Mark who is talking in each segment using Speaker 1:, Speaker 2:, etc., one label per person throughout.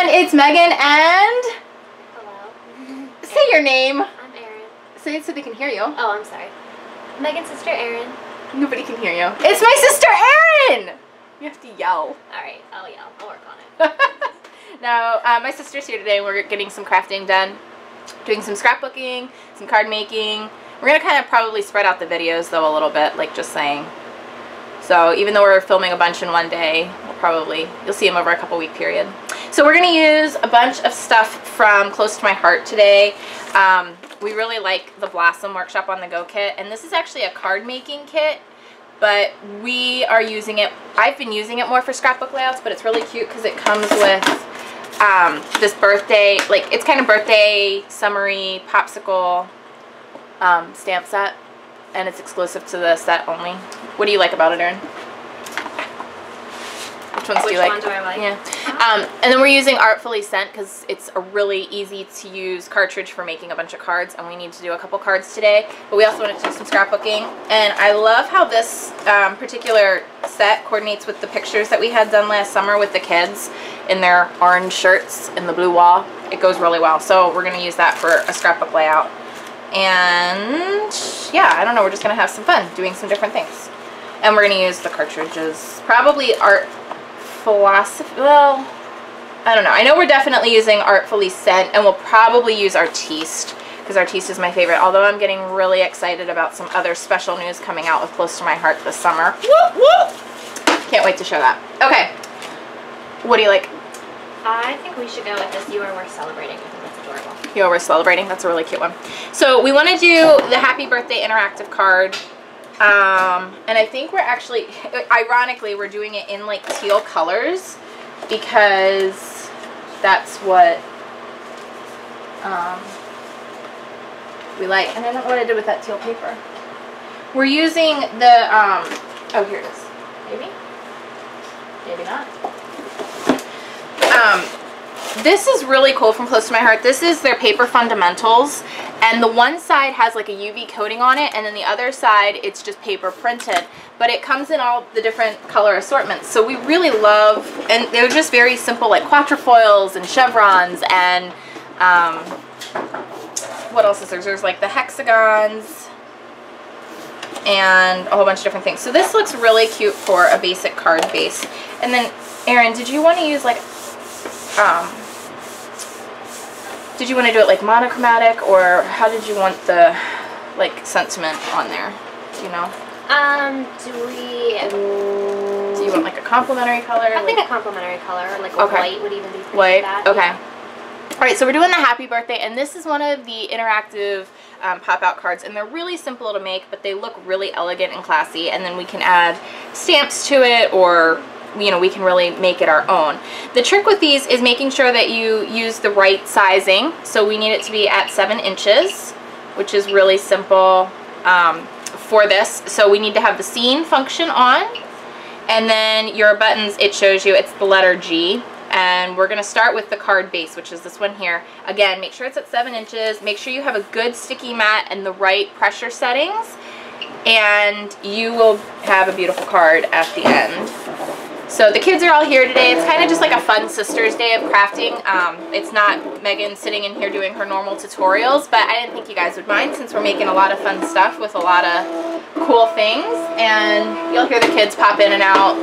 Speaker 1: everyone, it's Megan and...
Speaker 2: Hello.
Speaker 1: Say your name.
Speaker 2: I'm Erin.
Speaker 1: Say it so they can hear you.
Speaker 2: Oh, I'm sorry. Megan's sister Erin.
Speaker 1: Nobody can hear you. It's my sister Erin! You have to yell.
Speaker 2: Alright, I'll yell. I'll work on it.
Speaker 1: No, my sister's here today. We're getting some crafting done. Doing some scrapbooking, some card making. We're going to kind of probably spread out the videos though a little bit, like just saying. So even though we're filming a bunch in one day, you'll see them over a couple week period. So we're going to use a bunch of stuff from Close to My Heart today. We really like the Blossom Workshop on the Go kit, and this is actually a card making kit, but we are using it, I've been using it more for scrapbook layouts, but it's really cute because it comes with this birthday, like it's kind of birthday, summery, popsicle stamp set, and it's exclusive to the set only. What do you like about it, Erin? Which ones do you like?
Speaker 2: Which one do I like?
Speaker 1: Yeah. And then we're using Artfully Sent because it's a really easy to use cartridge for making a bunch of cards, and we need to do a couple cards today. But we also wanted to do some scrapbooking, and I love how this particular set coordinates with the pictures that we had done last summer with the kids in their orange shirts and the blue wall. It goes really well, so we're going to use that for a scrapbook layout. And yeah, I don't know, we're just going to have some fun doing some different things. And we're going to use the cartridges, probably Art Philosophy, well, I don't know. I know we're definitely using Artfully Sent, and we'll probably use Artiste, because Artiste is my favorite, although I'm getting really excited about some other special news coming out with Close to My Heart this summer. Whoop, whoop. Can't wait to show that. Okay, what do you like?
Speaker 2: I think we should go with this You Are Worth Celebrating. I think that's adorable.
Speaker 1: You Are Worth Celebrating, that's a really cute one. So we want to do the Happy Birthday interactive card. And I think we're actually, ironically, we're doing it in like teal colors because that's what we like. And I don't know what I did with that teal paper. We're using the, oh, here it is. Maybe? Maybe not. This is really cool from Close to My Heart. This is their paper fundamentals, and the one side has like a UV coating on it, and then the other side it's just paper printed, but it comes in all the different color assortments. So we really love, and they're just very simple, like quatrefoils and chevrons, and what else is there? There's like the hexagons and a whole bunch of different things. So this looks really cute for a basic card base. And then Erin, did you want to use like did you want to do it like monochromatic, or how did you want the like sentiment on there? Do you know? Do you want like a complementary color?
Speaker 2: I think a complementary color, like a white would even be pretty
Speaker 1: white.
Speaker 2: Bad.
Speaker 1: Okay. All right, so we're doing the Happy Birthday, and this is one of the interactive pop-out cards, and they're really simple to make, but they look really elegant and classy, and then we can add stamps to it, or you know, we can really make it our own. The trick with these is making sure that you use the right sizing. So we need it to be at 7 inches, which is really simple for this. So we need to have the scene function on, and then your buttons, it shows you it's the letter G. And we're gonna start with the card base, which is this one here. Again, make sure it's at 7 inches. Make sure you have a good sticky mat and the right pressure settings, and you will have a beautiful card at the end. So the kids are all here today. It's kind of just like a fun sisters day of crafting. It's not Megan sitting in here doing her normal tutorials, but I didn't think you guys would mind since we're making a lot of fun stuff with a lot of cool things. And you'll hear the kids pop in and out.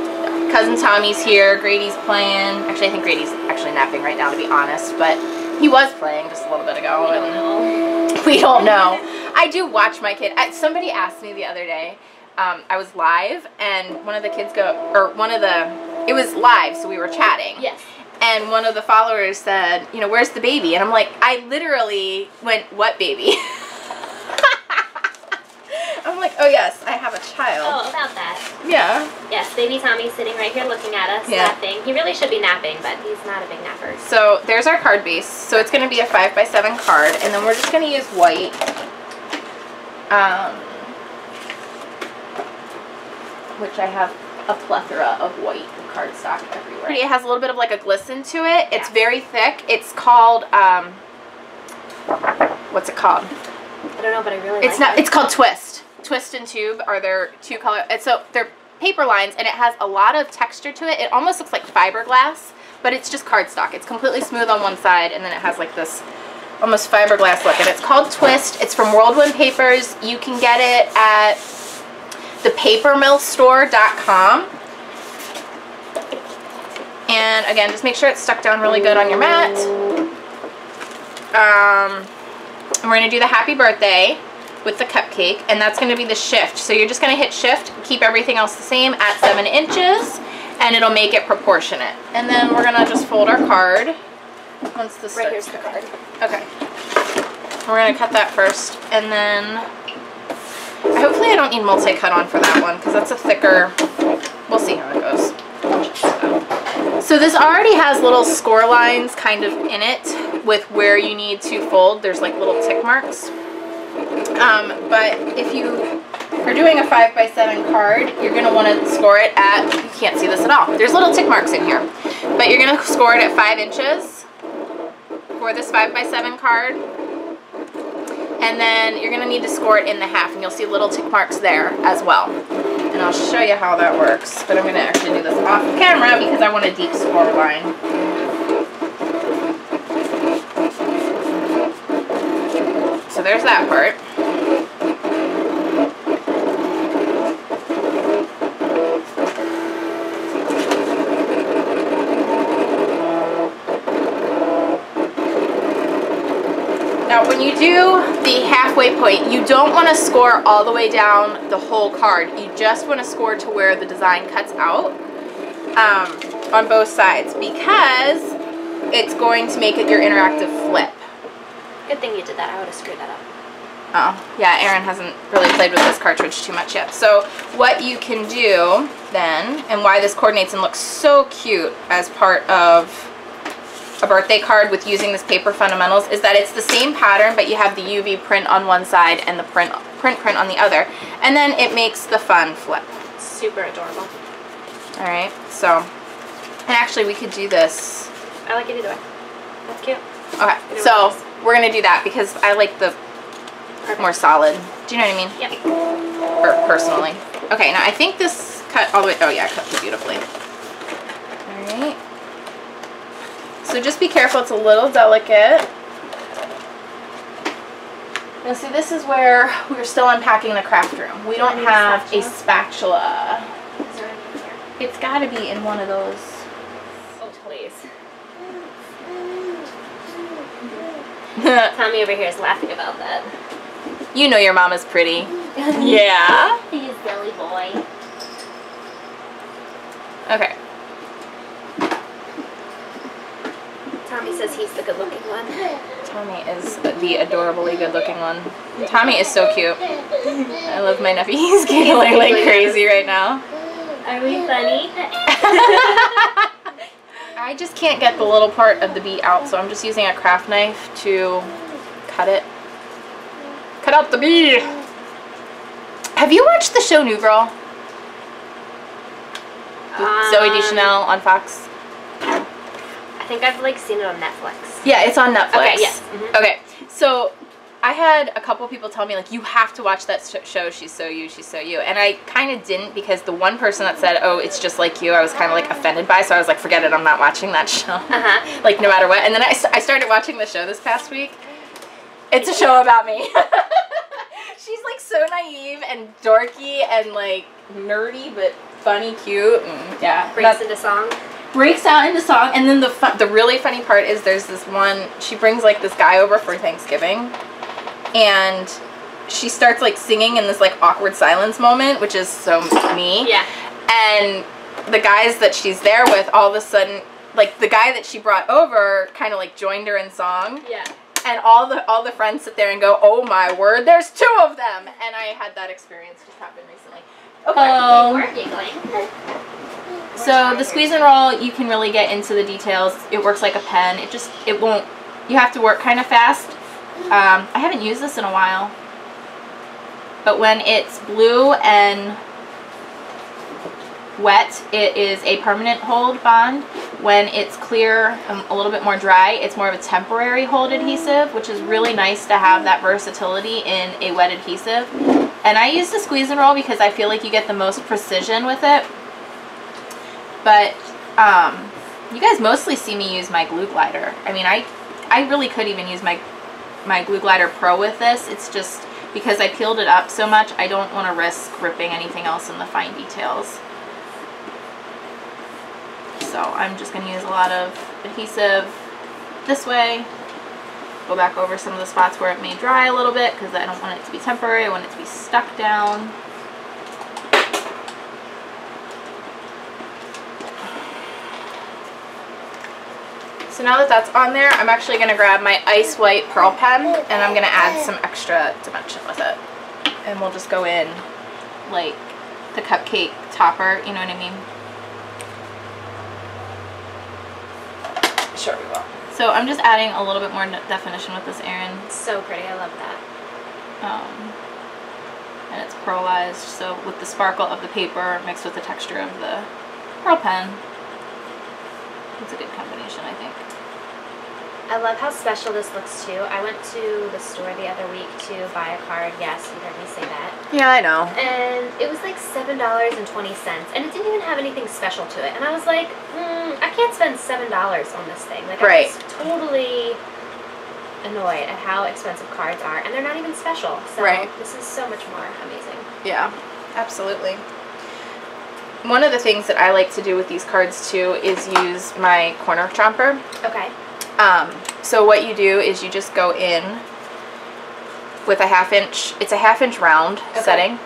Speaker 1: Cousin Tommy's here, Grady's playing. Actually, I think Grady's actually napping right now, to be honest, but he was playing just a little bit ago.
Speaker 2: We don't know.
Speaker 1: We don't know. I do watch my kid. Somebody asked me the other day, I was live, and one of the kids it was live, so we were chatting.
Speaker 2: Yes.
Speaker 1: And one of the followers said, you know, where's the baby? And I'm like, I literally went, what baby? I'm like, oh yes, I have a child.
Speaker 2: Oh, about that.
Speaker 1: Yeah.
Speaker 2: Yes, baby Tommy's sitting right here looking at us, napping. He really should be napping, but he's not a big napper.
Speaker 1: So there's our card base. So it's going to be a 5x7 card, and then we're just going to use white. Which I have a plethora of white cardstock everywhere. It has a little bit of like a glisten to it. It's very thick. It's called, what's it called?
Speaker 2: I don't know, but I really like it.
Speaker 1: It's called Twist. Twist and Tube are their two color, so they're paper lines, and it has a lot of texture to it. It almost looks like fiberglass, but it's just cardstock. It's completely smooth on one side, and then it has like this almost fiberglass look, and it's called Twist. It's from Whirlwind Papers. You can get it at thepapermillstore.com. And again, just make sure it's stuck down really good on your mat. And we're going to do the happy birthday with the cupcake, and that's going to be the shift. So you're just going to hit shift, keep everything else the same at 7 inches, and it'll make it proportionate. And then we're going to just fold our card. Once this
Speaker 2: right here's the card.
Speaker 1: Okay. We're going to cut that first, and then hopefully I don't need multi-cut on for that one because that's a thicker, we'll see how it goes. So this already has little score lines kind of in it with where you need to fold. There's like little tick marks. But if you are doing a 5x7 card, you're going to want to score it at, you can't see this at all, there's little tick marks in here, but you're going to score it at 5 inches for this 5x7 card, and then you're going to need to score it in the half, and you'll see little tick marks there as well. And I'll show you how that works, but I'm going to actually do this off camera because I want a deep score line. So there's that part. Now when you do the halfway point, you don't want to score all the way down the whole card. You just want to score to where the design cuts out on both sides, because it's going to make it your interactive flip.
Speaker 2: Good thing you did that. I would have screwed that up.
Speaker 1: Oh, yeah, Erin hasn't really played with this cartridge too much yet. So what you can do then, and why this coordinates and looks so cute as part of a birthday card with using this paper fundamentals, is that it's the same pattern, but you have the UV print on one side and the print on the other, and then it makes the fun flip.
Speaker 2: Super adorable.
Speaker 1: All right, so, and actually we could do this.
Speaker 2: I like it either way. That's cute.
Speaker 1: Okay, so we're gonna do that because I like the more solid. Do you know what I mean?
Speaker 2: Yep.
Speaker 1: Or personally. Okay, now I think this cut all the way, oh yeah, it cut beautifully. All right. So just be careful, it's a little delicate. Now see, this is where we're still unpacking the craft room. We don't have a spatula.
Speaker 2: Is there any in here?
Speaker 1: It's gotta be in one of those.
Speaker 2: Oh, please. Tommy over here is laughing about that.
Speaker 1: You know your mama's pretty. Yeah.
Speaker 2: He's a silly boy.
Speaker 1: Okay.
Speaker 2: Tommy says he's the good-looking one.
Speaker 1: Tommy is the adorably good-looking one. Tommy is so cute. I love my nephew. He's giggling like crazy right now.
Speaker 2: Are we funny?
Speaker 1: I just can't get the little part of the bee out, so I'm just using a craft knife to cut it. Cut out the bee! Have you watched the show New Girl? With Zooey Deschanel on Fox?
Speaker 2: I think I've like seen it on Netflix.
Speaker 1: Yeah, it's on Netflix.
Speaker 2: Okay, yes. Mm-hmm.
Speaker 1: Okay, so I had a couple people tell me, like, you have to watch that show, She's So You, She's So You. And I kind of didn't, because the one person that said, oh, it's just like you, I was kind of like offended by, so I was like, forget it, I'm not watching that show.
Speaker 2: Uh-huh.
Speaker 1: Like, no matter what. And then I started watching the show this past week. It's a show about me. She's like so naive and dorky and like nerdy, but funny, cute, and yeah.
Speaker 2: Breaks into song.
Speaker 1: Breaks out into song, and then the really funny part is there's this one, she brings like this guy over for Thanksgiving, and she starts like singing in this like awkward silence moment, which is so me. Yeah. And the guys that she's there with, all of a sudden, like the guy that she brought over kind of like joined her in song. Yeah. And all the friends sit there and go, oh my word, there's 2 of them! And I had that experience just happen recently. Okay.
Speaker 2: We're giggling.
Speaker 1: So the squeeze and roll, you can really get into the details. It works like a pen. It won't, you have to work kind of fast. I haven't used this in a while. But when it's blue and wet, it is a permanent hold bond. When it's clear, a little bit more dry, it's more of a temporary hold adhesive, which is really nice to have that versatility in a wet adhesive. And I use the squeeze and roll because I feel like you get the most precision with it. But You guys mostly see me use my glue glider. I mean, I really could even use my glue glider pro with this. It's just because I peeled it up so much, I don't want to risk ripping anything else in the fine details. So I'm just going to use a lot of adhesive this way. Go back over some of the spots where it may dry a little bit because I don't want it to be temporary. I want it to be stuck down. So now that that's on there, I'm actually going to grab my ice white pearl pen and I'm going to add some extra dimension with it. And we'll just go in like the cupcake topper, you know what I mean? Sure we will. So I'm just adding a little bit more definition with this, Erin.
Speaker 2: So pretty, I love that.
Speaker 1: And it's pearlized, so with the sparkle of the paper mixed with the texture of the pearl pen, it's a good combination, I think.
Speaker 2: I love how special this looks too. I went to the store the other week to buy a card. Yes, you heard me say that.
Speaker 1: Yeah, I know.
Speaker 2: And it was like $7.20, and it didn't even have anything special to it. And I was like, I can't spend $7 on this thing. Like, I was totally annoyed at how expensive cards are, and they're not even special. So this is so much more amazing. Yeah, absolutely. One of the things that I like to do with these cards too is use my corner chomper. Okay.
Speaker 1: So what you do is you just go in with a 1/2 inch, it's a 1/2 inch round setting,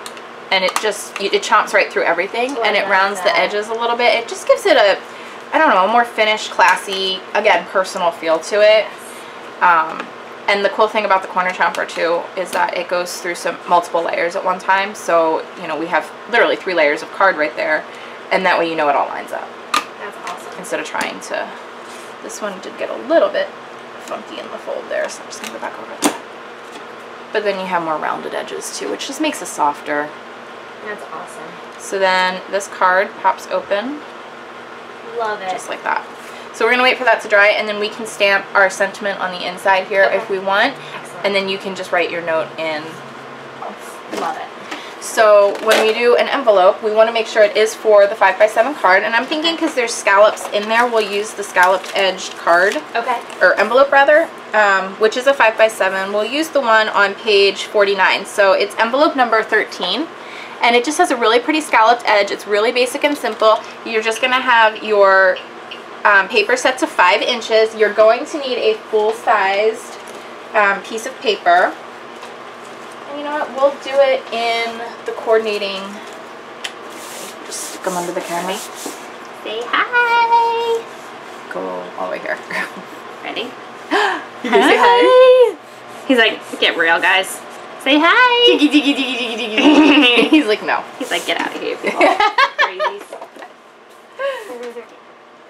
Speaker 1: and it chomps right through everything, and it rounds the edges a little bit. It just gives it a, I don't know, a more finished, classy, again, personal feel to it. And the cool thing about the corner chomper too is that it goes through multiple layers at one time. So, you know, we have literally 3 layers of card right there, and that way you know it all lines up.
Speaker 2: That's awesome.
Speaker 1: Instead of trying to, this one did get a little bit funky in the fold there, so I'm just gonna go back over that. But then you have more rounded edges too, which just makes it softer.
Speaker 2: That's awesome.
Speaker 1: So then this card pops open.
Speaker 2: Love it.
Speaker 1: Just like that. So we're going to wait for that to dry, and then we can stamp our sentiment on the inside here if we want.
Speaker 2: Excellent.
Speaker 1: And then you can just write your note in.
Speaker 2: Love it.
Speaker 1: So when we do an envelope, we want to make sure it is for the 5x7 card. And I'm thinking because there's scallops in there, we'll use the scalloped edged card.
Speaker 2: Okay.
Speaker 1: Or envelope rather, which is a 5x7. We'll use the one on page 49. So it's envelope number 13. And it just has a really pretty scalloped edge. It's really basic and simple. You're just going to have your paper set to 5 inches. You're going to need a full-sized piece of paper. And you know what? We'll do it in the coordinating. Just stick them under the camera.
Speaker 2: Say hi.
Speaker 1: Go all the way here.
Speaker 2: Ready?
Speaker 1: You can say hi.
Speaker 2: He's like, get real, guys. Say hi.
Speaker 1: Diggy, diggy, diggy, diggy, diggy. He's like, no.
Speaker 2: He's like, get out of here. Crazy.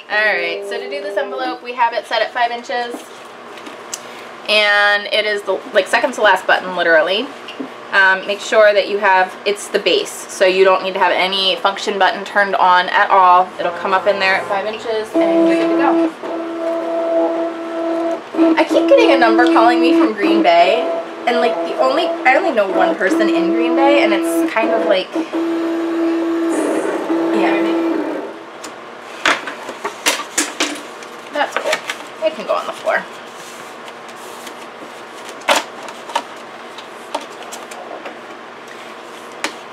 Speaker 1: Alright, so to do this envelope, we have it set at 5 inches. And it is the second to last button, literally. Make sure that you have, it's the base. So you don't need to have any function button turned on at all. It'll come up in there at 5 inches and you're good to go. I keep getting a number calling me from Green Bay. And like I only know one person in Green Bay, and it's kind of like, yeah. That's cool. It can go on the floor.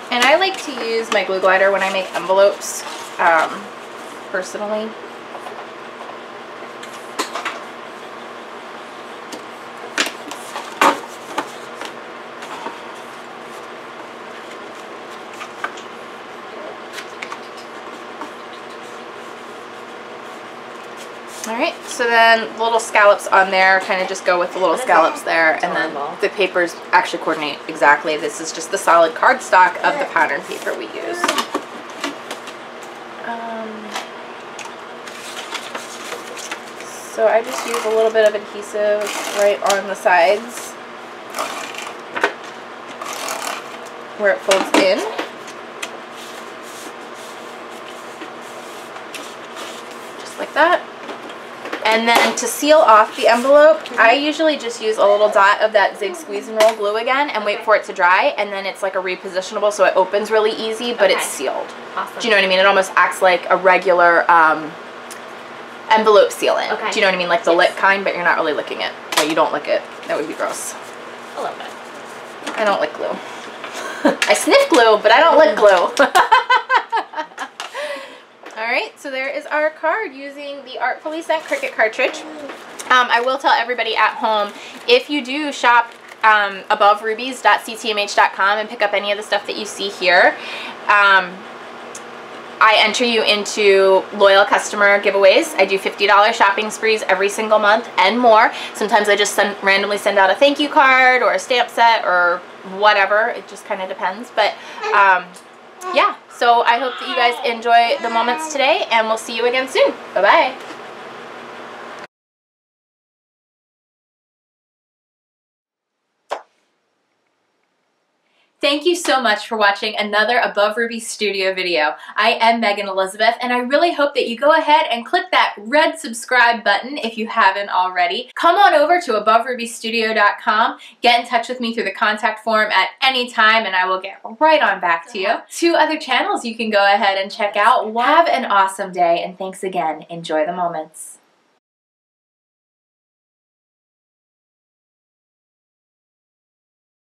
Speaker 1: And I like to use my glue glider when I make envelopes, personally. Alright, so then the little scallops on there kind of just go with the little scallops there, and then the papers actually coordinate exactly. This is just the solid cardstock of the pattern paper we use. So I just use a little bit of adhesive right on the sides where it folds in. Just like that. And then to seal off the envelope, I usually just use a little dot of that Zig Squeeze and Roll glue again and wait for it to dry, and then it's like a repositionable, so it opens really easy, but it's sealed.
Speaker 2: Awesome.
Speaker 1: Do you know what I mean? It almost acts like a regular envelope sealant.
Speaker 2: Okay.
Speaker 1: Do you know what I mean? Like the
Speaker 2: Yes.
Speaker 1: lick kind, but you're not really licking it. Well, you don't lick it. That would be gross.
Speaker 2: A little bit.
Speaker 1: I don't lick glue. I sniff glue, but I don't lick glue. Alright, so there is our card using the Artfully Sent Cricut cartridge. I will tell everybody at home, if you do shop aboverubies.ctmh.com and pick up any of the stuff that you see here, I enter you into loyal customer giveaways. I do $50 shopping sprees every single month and more. Sometimes I just randomly send out a thank you card or a stamp set or whatever. It just kind of depends. But yeah, so I hope that you guys enjoy the moments today, and we'll see you again soon. Bye-bye. Thank you so much for watching another Above Ruby Studio video. I am Megan Elizabeth, and I really hope that you go ahead and click that red subscribe button if you haven't already. Come on over to aboverubystudio.com, get in touch with me through the contact form at any time, and I will get right on back to you. 2 other channels you can go ahead and check out. Have an awesome day, and thanks again. Enjoy the moments.